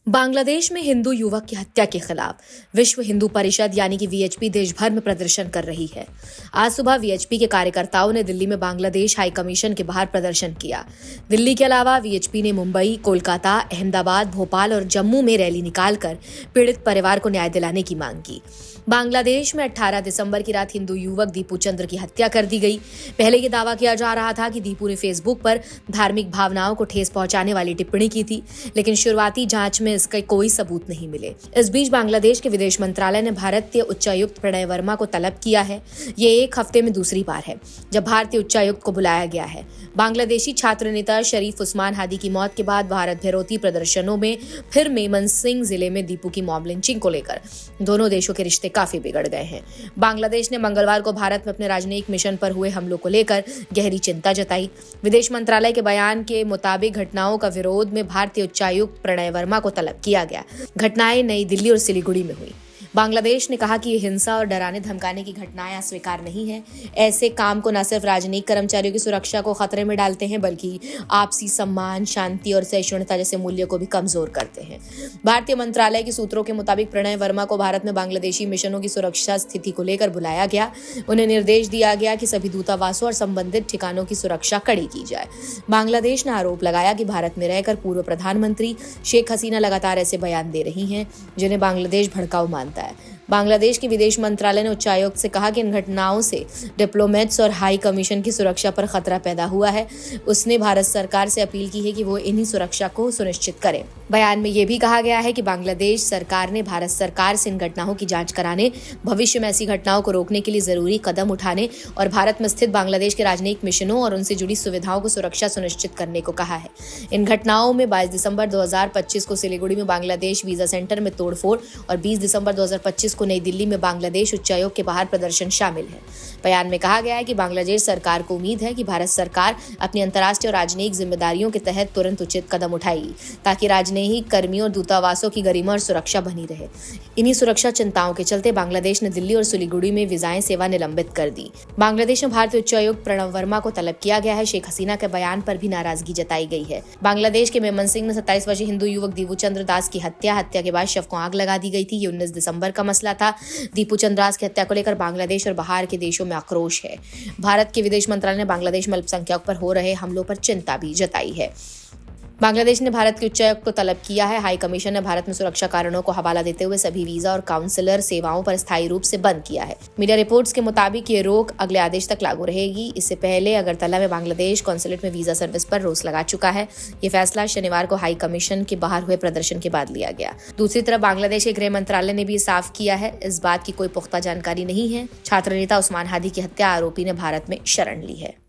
बांग्लादेश में हिंदू युवक की हत्या के खिलाफ विश्व हिंदू परिषद यानी कि वीएचपी देश भर में प्रदर्शन कर रही है। आज सुबह वीएचपी के कार्यकर्ताओं ने दिल्ली में बांग्लादेश हाई कमीशन के बाहर प्रदर्शन किया। दिल्ली के अलावा वीएचपी ने मुंबई, कोलकाता, अहमदाबाद, भोपाल और जम्मू में रैली निकालकर पीड़ित परिवार को न्याय दिलाने की मांग की। बांग्लादेश में 18 दिसंबर की रात हिंदू युवक दीपू चंद्र की हत्या कर दी गई। पहले ये दावा किया जा रहा था कि दीपू ने फेसबुक पर धार्मिक भावनाओं को ठेस पहुंचाने वाली टिप्पणी की थी, लेकिन शुरुआती जांच में इसके कोई सबूत नहीं मिले। इस बीच बांग्लादेश के विदेश मंत्रालय ने भारतीय उच्चायुक्त प्रणय वर्मा को तलब किया है। ये एक हफ्ते में दूसरी बार है जब भारतीय उच्चायुक्त को बुलाया गया है। बांग्लादेशी छात्र नेता शरीफ उस्मान हादी की मौत के बाद भारत विरोधी प्रदर्शनों में फिर मेमनसिंह जिले में दीपू की मॉब लिंचिंग को लेकर दोनों देशों के रिश्ते काफी बिगड़ गए हैं। बांग्लादेश ने मंगलवार को भारत में अपने राजनयिक मिशन पर हुए हमलों को लेकर गहरी चिंता जताई। विदेश मंत्रालय के बयान के मुताबिक घटनाओं का विरोध में भारतीय उच्चायुक्त प्रणय वर्मा को तलब किया गया। घटनाएं नई दिल्ली और सिलीगुड़ी में हुई। बांग्लादेश ने कहा कि ये हिंसा और डराने धमकाने की घटनाएं अस्वीकार नहीं है। ऐसे काम को न सिर्फ राजनयिक कर्मचारियों की सुरक्षा को खतरे में डालते हैं, बल्कि आपसी सम्मान, शांति और सहिष्णुता जैसे मूल्यों को भी कमजोर करते हैं। भारतीय मंत्रालय के सूत्रों के मुताबिक प्रणय वर्मा को भारत में बांग्लादेशी मिशनों की सुरक्षा स्थिति को लेकर बुलाया गया। उन्हें निर्देश दिया गया कि सभी दूतावासों और संबंधित ठिकानों की सुरक्षा कड़ी की जाए। बांग्लादेश ने आरोप लगाया कि भारत में रहकर पूर्व प्रधानमंत्री शेख हसीना लगातार ऐसे बयान दे रही हैं जिन्हें बांग्लादेश भड़काऊ मानता है। बांग्लादेश के विदेश मंत्रालय ने उच्चायुक्त से कहा कि इन घटनाओं से डिप्लोमेट्स और हाई कमीशन की सुरक्षा पर खतरा पैदा हुआ है। उसने भारत सरकार से अपील की है कि वो इन्हीं सुरक्षा को सुनिश्चित करे। बयान में यह भी कहा गया है कि बांग्लादेश सरकार ने भारत सरकार से इन घटनाओं की जांच कराने, भविष्य में ऐसी घटनाओं को रोकने के लिए जरूरी कदम उठाने और भारत में स्थित बांग्लादेश के राजनयिक मिशनों और उनसे जुड़ी सुविधाओं को सुरक्षा सुनिश्चित करने को कहा है। इन घटनाओं में 22 दिसंबर 2025 को सिलीगुड़ी में बांग्लादेश वीजा सेंटर में तोड़फोड़ और 20 दिसंबर 2025 को नई दिल्ली में बांग्लादेश उच्चायोग के बाहर प्रदर्शन शामिल है। बयान में कहा गया है कि बांग्लादेश सरकार को उम्मीद है कि भारत सरकार अपनी अंतर्राष्ट्रीय और राजनयिक जिम्मेदारियों के तहत तुरंत उचित कदम उठाएगी ताकि राजनयिक कर्मियों और दूतावासों की गरिमा और सुरक्षा बनी रहे। इन्हीं सुरक्षा चिंताओं के चलते बांग्लादेश ने दिल्ली और सिलीगुड़ी में वीजाएं सेवा निलंबित कर दी। बांग्लादेश में भारतीय उच्चायुक्त प्रणय वर्मा को तलब किया गया है। शेख हसीना के बयान पर भी नाराजगी जताई गई है। बांग्लादेश के मेमनसिंह में 27 वर्षीय हिंदू युवक दीपू चंद्र दास की हत्या के बाद शव को आग लगा दी गई थी। ये 19 दिसंबर का मसला था। दीपू चंद्र दास की हत्या को लेकर बांग्लादेश और बाहर के देशों में आक्रोश है। भारत के विदेश मंत्रालय ने बांग्लादेश में अल्पसंख्यकों पर हो रहे हमलों पर चिंता भी जताई है। बांग्लादेश ने भारत के उच्चायुक्त को तलब किया है। हाई कमीशन ने भारत में सुरक्षा कारणों को हवाला देते हुए सभी वीजा और काउंसलर सेवाओं पर स्थायी रूप से बंद किया है। मीडिया रिपोर्ट्स के मुताबिक ये रोक अगले आदेश तक लागू रहेगी। इससे पहले अगरतला में बांग्लादेश कॉन्सुलेट में वीजा सर्विस पर रोक लगा चुका है। ये फैसला शनिवार को हाई कमीशन के बाहर हुए प्रदर्शन के बाद लिया गया। दूसरी तरफ बांग्लादेश के गृह मंत्रालय ने भी साफ किया है इस बात की कोई पुख्ता जानकारी नहीं है। छात्र नेता उस्मान हादी की हत्या आरोपी ने भारत में शरण ली है।